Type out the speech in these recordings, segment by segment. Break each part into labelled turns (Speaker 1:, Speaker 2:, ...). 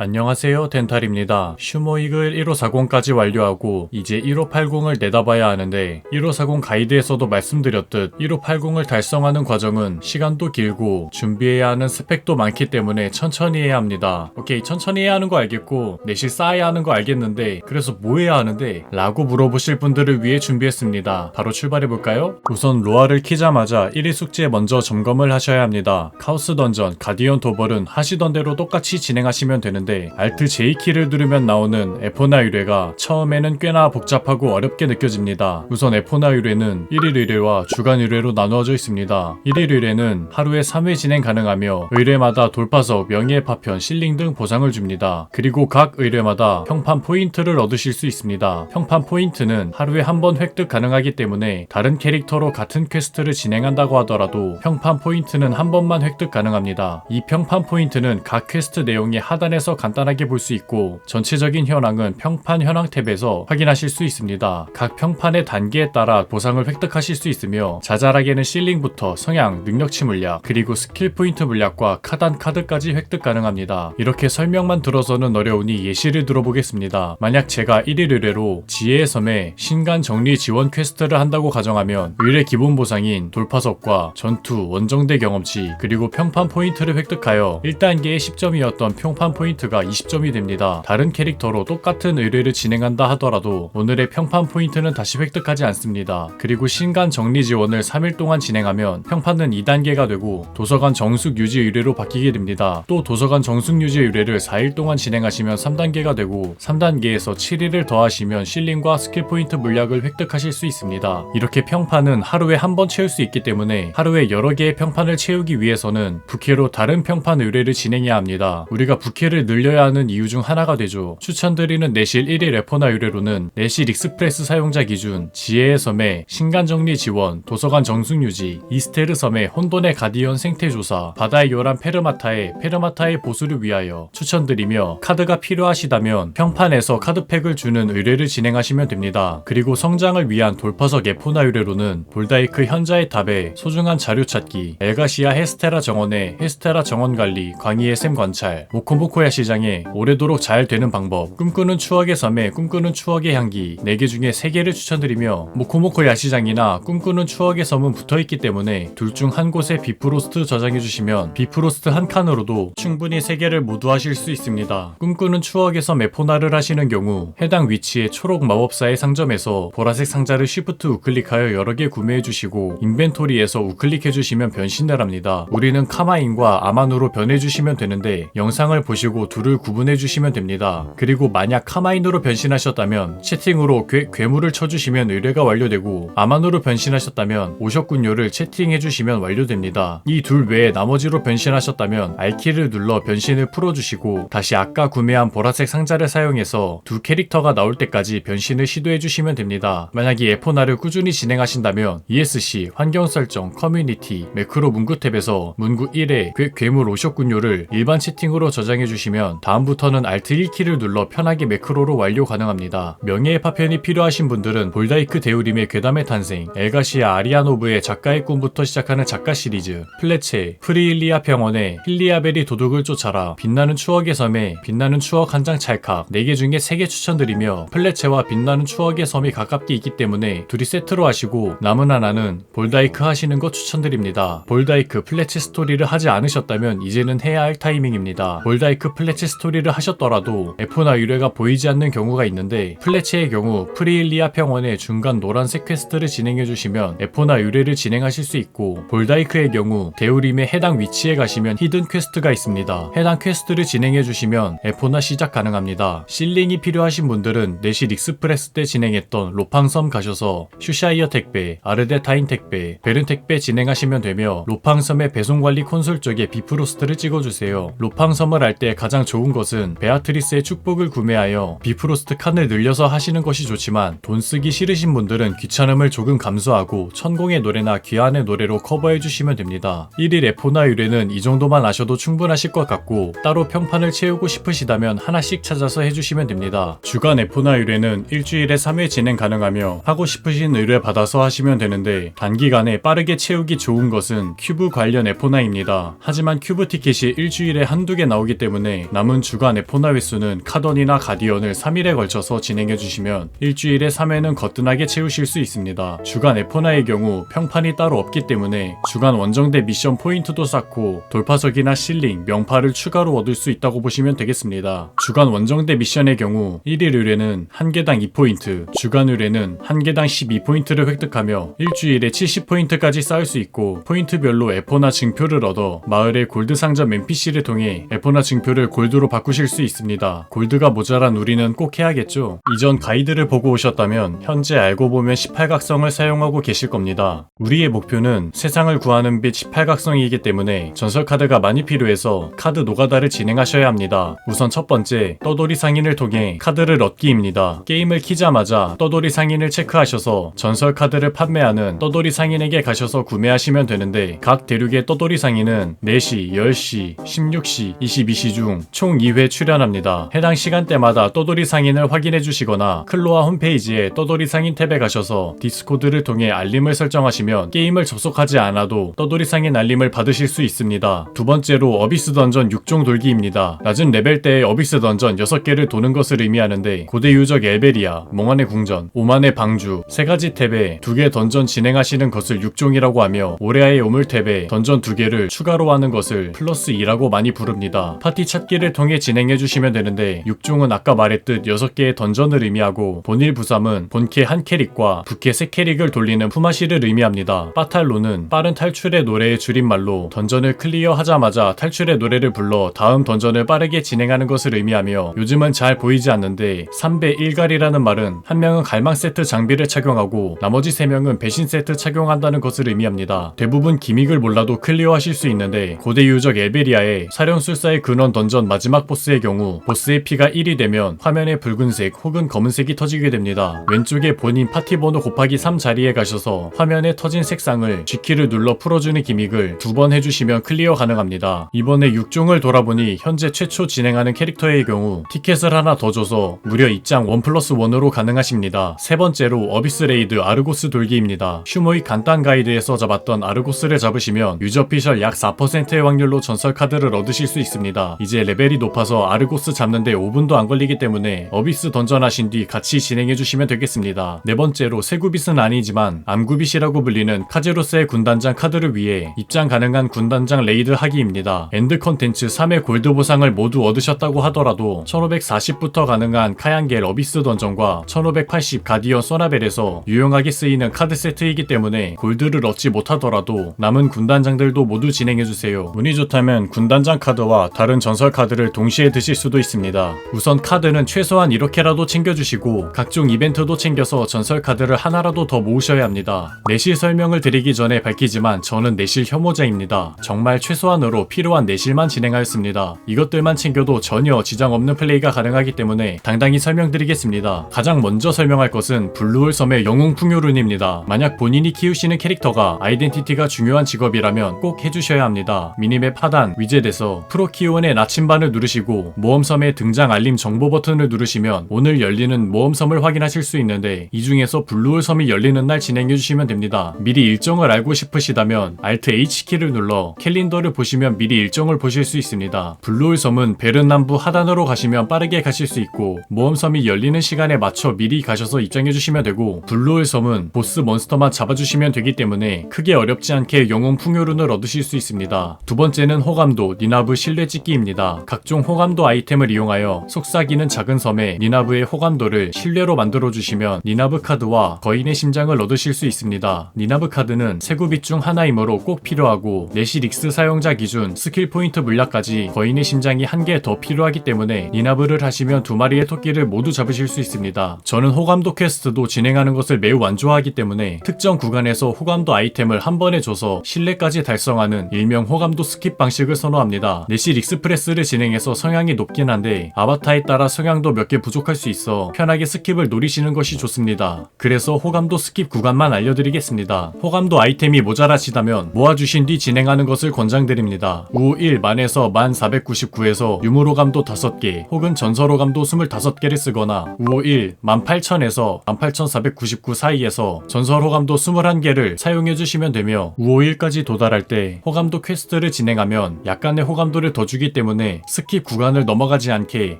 Speaker 1: 안녕하세요, 덴탈입니다. 슈모이글 1540까지 완료하고 이제 1580을 내다봐야 하는데 1540 가이드에서도 말씀드렸듯 1580을 달성하는 과정은 시간도 길고 준비해야 하는 스펙도 많기 때문에 천천히 해야 합니다. 오케이, 천천히 해야 하는 거 알겠고 내실 쌓아야 하는 거 알겠는데 그래서 뭐 해야 하는데? 라고 물어보실 분들을 위해 준비했습니다. 바로 출발해볼까요? 우선 로아를 키자마자 1일 숙제 먼저 점검을 하셔야 합니다. 카오스 던전, 가디언 도벌은 하시던 대로 똑같이 진행하시면 되는데 Alt J키를 누르면 나오는 에포나 의뢰가 처음에는 꽤나 복잡하고 어렵게 느껴집니다. 우선 에포나 의뢰는 1일 의뢰와 주간 의뢰로 나누어져 있습니다. 1일 의뢰는 하루에 3회 진행 가능하며 의뢰마다 돌파석, 명예의 파편, 실링 등 보상을 줍니다. 그리고 각 의뢰마다 평판 포인트를 얻으실 수 있습니다. 평판 포인트는 하루에 한 번 획득 가능하기 때문에 다른 캐릭터로 같은 퀘스트를 진행한다고 하더라도 평판 포인트는 한 번만 획득 가능합니다. 이 평판 포인트는 각 퀘스트 내용의 하단에서 간단하게 볼 수 있고 전체적인 현황은 평판 현황 탭에서 확인하실 수 있습니다. 각 평판의 단계에 따라 보상을 획득하실 수 있으며 자잘하게는 실링부터 성향, 능력치 물약, 그리고 스킬 포인트 물약과 카단 카드까지 획득 가능합니다. 이렇게 설명만 들어서는 어려우니 예시를 들어보겠습니다. 만약 제가 1일 의뢰로 지혜의 섬에 신간 정리 지원 퀘스트를 한다고 가정하면 의뢰 기본 보상인 돌파석과 전투, 원정대 경험치, 그리고 평판 포인트를 획득하여 1단계의 10점이었던 평판 포인트가 20점이 됩니다. 다른 캐릭터로 똑같은 의뢰를 진행한다 하더라도 오늘의 평판 포인트는 다시 획득하지 않습니다. 그리고 신간 정리 지원을 3일 동안 진행하면 평판은 2단계가 되고 도서관 정숙 유지 의뢰로 바뀌게 됩니다. 또 도서관 정숙 유지 의뢰를 4일 동안 진행하시면 3단계가 되고 3단계에서 7일을 더하시면 실링과 스킬 포인트 물약을 획득하실 수 있습니다. 이렇게 평판은 하루에 한 번 채울 수 있기 때문에 하루에 여러 개의 평판을 채우기 위해서는 부캐로 다른 평판 의뢰를 진행해야 합니다. 우리가 부캐를 늘려야 하는 이유 중 하나가 되죠. 추천드리는 내실 1일 에포나 의뢰로는 내실 익스프레스 사용자 기준, 지혜의 섬의 신간정리 지원, 도서관 정숙유지, 이스테르 섬의 혼돈의 가디언 생태조사, 바다의 요란 페르마타의 보수를 위하여 추천드리며 카드가 필요하시다면 평판에서 카드팩을 주는 의뢰를 진행하시면 됩니다. 그리고 성장을 위한 돌파석 에포나 의뢰로는 볼다이크 현자의 탑에 소중한 자료 찾기, 엘가시아 헤스테라 정원의 헤스테라 정원 관리, 광희의 샘 관찰, 모코모코야 시장에 오래도록 잘 되는 방법, 꿈꾸는 추억의 섬에 꿈꾸는 추억의 향기 4개 중에 3개를 추천드리며 모코모코 야시장이나 꿈꾸는 추억의 섬은 붙어있기 때문에 둘 중 한 곳에 비프로스트 저장해주시면 비프로스트 한 칸으로도 충분히 3개를 모두 하실 수 있습니다. 꿈꾸는 추억의 섬 에포나를 하시는 경우 해당 위치의 초록 마법사의 상점에서 보라색 상자를 쉬프트 우클릭하여 여러 개 구매해주시고 인벤토리에서 우클릭해주시면 변신을 합니다. 우리는 카마인과 아만으로 변해주시면 되는데 영상을 보시고 둘을 구분해주시면 됩니다. 그리고 만약 카마인으로 변신하셨다면 채팅으로 괴물을 쳐주시면 의뢰가 완료되고 아만으로 변신하셨다면 오셨군요를 채팅해주시면 완료됩니다. 이 둘 외에 나머지로 변신하셨다면 R키를 눌러 변신을 풀어주시고 다시 아까 구매한 보라색 상자를 사용해서 두 캐릭터가 나올 때까지 변신을 시도해주시면 됩니다. 만약 이 에포나를 꾸준히 진행하신다면 ESC, 환경 설정, 커뮤니티, 매크로 문구 탭에서 문구 1에 괴물 오셨군요를 일반 채팅으로 저장해주시면 다음부터는 Alt 1키를 눌러 편하게 매크로로 완료 가능합니다. 명예의 파편이 필요하신 분들은 볼다이크 데우림의 괴담의 탄생, 엘가시아 아리아노브의 작가의 꿈부터 시작하는 작가 시리즈, 플레체, 프리일리아 평원의 힐리아벨이 도둑을 쫓아라, 빛나는 추억의 섬에 빛나는 추억 한 장 찰칵 4개 중에 3개 추천드리며 플레체와 빛나는 추억의 섬이 가깝게 있기 때문에 둘이 세트로 하시고 남은 하나는 볼다이크 하시는 거 추천드립니다. 볼다이크 플레체 스토리를 하지 않으셨다면 이제는 해야 할 타이밍입니다. 볼다이크 플레체 스토리를 하셨더라도 에포나 의뢰가 보이지 않는 경우가 있는데 플레체의 경우 프리일리아 평원의 중간 노란색 퀘스트를 진행해주시면 에포나 의뢰를 진행하실 수 있고 볼다이크의 경우 데우림의 해당 위치에 가시면 히든 퀘스트가 있습니다. 해당 퀘스트를 진행해주시면 에포나 시작 가능합니다. 실링이 필요하신 분들은 내실 익스프레스 때 진행했던 로팡섬 가셔서 슈샤이어 택배, 아르데타인 택배, 베른 택배 진행하시면 되며 로팡섬의 배송관리 콘솔 쪽에 비프로스트를 찍어주세요. 로팡섬을 할 때 가장 좋은 것은 베아트리스의 축복을 구매하여 비프로스트 칸을 늘려서 하시는 것이 좋지만 돈 쓰기 싫으신 분들은 귀찮음을 조금 감수하고 천공의 노래나 귀한의 노래로 커버해주시면 됩니다. 1일 에포나 의뢰는 이 정도만 아셔도 충분하실 것 같고 따로 평판을 채우고 싶으시다면 하나씩 찾아서 해주시면 됩니다. 주간 에포나 의뢰는 일주일에 3회 진행 가능하며 하고 싶으신 의뢰 받아서 하시면 되는데 단기간에 빠르게 채우기 좋은 것은 큐브 관련 에포나입니다. 하지만 큐브 티켓이 일주일에 한두 개 나오기 때문에 때문에 남은 주간 에포나 횟수는 카던이나 가디언을 3일에 걸쳐서 진행해주시면 일주일에 3회는 거뜬하게 채우실 수 있습니다. 주간 에포나의 경우 평판이 따로 없기 때문에 주간 원정대 미션 포인트도 쌓고 돌파석이나 실링, 명파를 추가로 얻을 수 있다고 보시면 되겠습니다. 주간 원정대 미션의 경우 1일 의뢰는 한 개당 2포인트, 주간 의뢰는 한 개당 12포인트를 획득하며 일주일에 70포인트까지 쌓을 수 있고 포인트별로 에포나 증표를 얻어 마을의 골드 상점 NPC를 통해 에포나 증표를 골드로 바꾸실 수 있습니다. 골드가 모자란 우리는 꼭 해야겠죠. 이전 가이드를 보고 오셨다면 현재 알고 보면 18각성을 사용하고 계실 겁니다. 우리의 목표는 세상을 구하는 빛 18각성이기 때문에 전설 카드가 많이 필요해서 카드 노가다를 진행하셔야 합니다. 우선 첫 번째, 떠돌이 상인을 통해 카드를 얻기입니다. 게임을 키자마자 떠돌이 상인을 체크하셔서 전설 카드를 판매하는 떠돌이 상인에게 가셔서 구매하시면 되는데 각 대륙의 떠돌이 상인은 4시, 10시, 16시, 22시 중 총 2회 출연합니다. 해당 시간대마다 떠돌이 상인을 확인해 주시거나 클로아 홈페이지에 떠돌이 상인 탭에 가셔서 디스코드를 통해 알림을 설정하시면 게임을 접속하지 않아도 떠돌이 상인 알림을 받으실 수 있습니다. 두 번째로 어비스 던전 6종 돌기입니다. 낮은 레벨대의 어비스 던전 6개를 도는 것을 의미하는데 고대 유적 엘베리아, 몽환의 궁전, 오만의 방주 3가지 탭에 2개 던전 진행하시는 것을 6종이라고 하며 오레아의 오물 탭에 던전 2개를 추가로 하는 것을 플러스 2라고 많이 부릅니다. 파티 찾기를 통해 진행해주시면 되는데 6종은 아까 말했듯 6개의 던전을 의미하고 본일 부삼은 본캐 한 캐릭과 부캐 3캐릭을 돌리는 푸마시를 의미합니다. 빠탈로는 빠른 탈출의 노래의 줄임말로 던전을 클리어하자마자 탈출의 노래를 불러 다음 던전을 빠르게 진행하는 것을 의미하며 요즘은 잘 보이지 않는데 3배 1갈이라는 말은 한 명은 갈망 세트 장비를 착용하고 나머지 3명은 배신 세트 착용한다는 것을 의미합니다. 대부분 기믹을 몰라도 클리어하실 수 있는데 고대 유적 엘베리아의 사령술사의 근원 던전 마지막 보스의 경우 보스의 피가 1이 되면 화면에 붉은색 혹은 검은색이 터지게 됩니다. 왼쪽에 본인 파티 번호 곱하기 3 자리에 가셔서 화면에 터진 색상을 G키를 눌러 풀어주는 기믹을 2번 해주시면 클리어 가능합니다. 이번에 6종을 돌아보니 현재 최초 진행하는 캐릭터의 경우 티켓을 하나 더 줘서 무려 입장 1+1으로 가능하십니다. 세 번째로 어비스 레이드 아르고스 돌기입니다. 슈모이 간단 가이드에서 잡았던 아르고스를 잡으시면 유저 피셜 약 4%의 확률로 전설 카드를 얻으실 수 있습니다. 이제 레벨이 높아서 아르고스 잡는데 5분도 안 걸리기 때문에 어비스 던전 하신 뒤 같이 진행해주시면 되겠습니다. 네 번째로 세구빗은 아니지만 암구빗이라고 불리는 카제로스의 군단장 카드를 위해 입장 가능한 군단장 레이드 하기입니다. 엔드 컨텐츠 3회 골드 보상을 모두 얻으셨다고 하더라도 1540부터 가능한 카양겔 어비스 던전과 1580 가디언 소나벨에서 유용하게 쓰이는 카드 세트이기 때문에 골드를 얻지 못하더라도 남은 군단장들도 모두 진행해주세요. 운이 좋다면 군단장 카드와 다른 전설 카드를 동시에 드실 수도 있습니다. 우선 카드는 최소한 이렇게라도 챙겨주시고 각종 이벤트도 챙겨서 전설 카드를 하나라도 더 모으셔야 합니다. 내실 설명을 드리기 전에 밝히지만 저는 내실 혐오자입니다. 정말 최소한으로 필요한 내실만 진행하였습니다. 이것들만 챙겨도 전혀 지장 없는 플레이가 가능하기 때문에 당당히 설명드리겠습니다. 가장 먼저 설명할 것은 블루홀 섬의 영웅 풍요룬입니다. 만약 본인이 키우시는 캐릭터가 아이덴티티가 중요한 직업이라면 꼭 해주셔야 합니다. 미니맵 하단 위젯에서 프로키온의 나침반을 누르시고 모험섬의 등장 알림 정보 버튼을 누르시면 오늘 열리는 모험섬을 확인하실 수 있는데 이 중에서 블루홀 섬이 열리는 날 진행해주시면 됩니다. 미리 일정을 알고 싶으시다면 Alt H키를 눌러 캘린더를 보시면 미리 일정을 보실 수 있습니다. 블루홀 섬은 베른 남부 하단으로 가시면 빠르게 가실 수 있고 모험섬이 열리는 시간에 맞춰 미리 가셔서 입장해주시면 되고 블루홀 섬은 보스 몬스터만 잡아주시면 되기 때문에 크게 어렵지 않게 영웅 풍요룬을 얻으실 수 있습니다. 두 번째는 호감도 니나브 신뢰 찍기입니다. 각종 호감도 아이템을 이용하여 속삭이는 작은 섬에 니나브의 호감도를 신뢰로 만들어주시면 니나브 카드와 거인의 심장을 얻으실 수 있습니다. 니나브 카드는 세구빗 중 하나이므로 꼭 필요하고 내시릭스 사용자 기준 스킬 포인트 물약까지 거인의 심장이 한 개 더 필요하기 때문에 니나브를 하시면 2마리의 토끼를 모두 잡으실 수 있습니다. 저는 호감도 퀘스트도 진행하는 것을 매우 안 좋아하기 때문에 특정 구간에서 호감도 아이템을 한 번에 줘서 신뢰까지 달성하는 일명 호감도 스킵 방식을 선호합니다. 내실 익스프레스를 진행해서 성향이 높긴 한데 아바타에 따라 성향도 몇 개 부족할 수 있어 편하게 스킵을 노리시는 것이 좋습니다. 그래서 호감도 스킵 구간만 알려드리겠습니다. 호감도 아이템이 모자라시다면 모아주신 뒤 진행하는 것을 권장드립니다. 우1 만에서 1499에서 유물호감도 5개 혹은 전설호감도 25개를 쓰거나 우1 18,000에서 18,499 사이에서 전설호감도 21개를 사용해주시면 되며 우5일까지 도달할 때 호감도 퀘스트를 진행하면 약간의 호감도를 더 주기 때문에 때문에 스킵 구간을 넘어가지 않게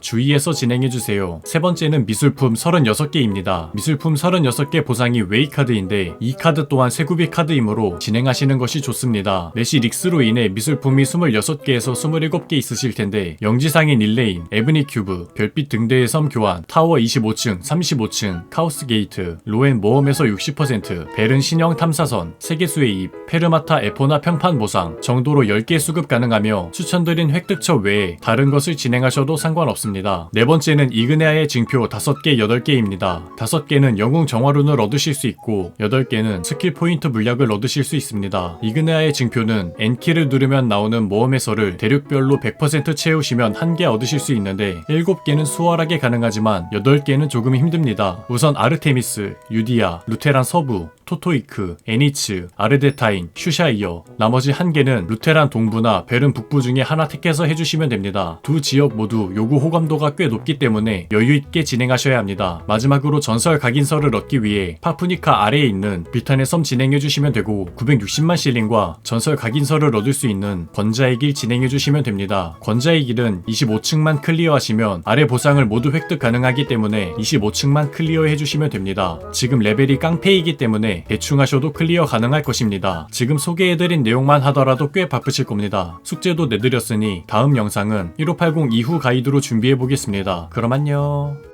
Speaker 1: 주의해서 진행해주세요. 세 번째는 미술품 36개입니다. 미술품 36개 보상이 웨이 카드인데 이 카드 또한 세구비 카드이므로 진행하시는 것이 좋습니다. 내시 릭스로 인해 미술품이 26개에서 27개 있으실 텐데 영지상인 릴레인, 에브니 큐브, 별빛 등대의 섬 교환, 타워 25층, 35층, 카오스 게이트, 로엔 모험에서 60%, 벨은 신형 탐사선, 세계수의 입, 페르마타 에포나 평판 보상 정도로 10개 수급 가능하며 추천드린 획득처 외에 다른 것을 진행하셔도 상관없습니다. 네 번째는 이그네아의 징표 5개, 8개입니다. 5개는 영웅 정화룬을 얻으실 수 있고 8개는 스킬 포인트 물약을 얻으실 수 있습니다. 이그네아의 징표는 N키를 누르면 나오는 모험에서를 대륙별로 100% 채우시면 1개 얻으실 수 있는데 7개는 수월하게 가능하지만 8개는 조금 힘듭니다. 우선 아르테미스, 유디아, 루테란 서부, 토토이크, 애니츠, 아르데타인, 슈샤이어, 나머지 1개는 루테란 동부나 베른 북부 중에 하나 택해서 해주시면 됩니다. 두 지역 모두 요구 호감도가 꽤 높기 때문에 여유있게 진행하셔야 합니다. 마지막으로 전설 각인서를 얻기 위해 파푸니카 아래에 있는 비탄의 섬 진행해주시면 되고 960만 실링과 전설 각인서를 얻을 수 있는 권자의 길 진행해주시면 됩니다. 권자의 길은 25층만 클리어하시면 아래 보상을 모두 획득 가능하기 때문에 25층만 클리어해주시면 됩니다. 지금 레벨이 깡패이기 때문에 대충 하셔도 클리어 가능할 것입니다. 지금 소개해드린 내용만 하더라도 꽤 바쁘실 겁니다. 숙제도 내드렸으니 다음 영상은 1580 이후 가이드로 준비해보겠습니다. 그럼 안녕.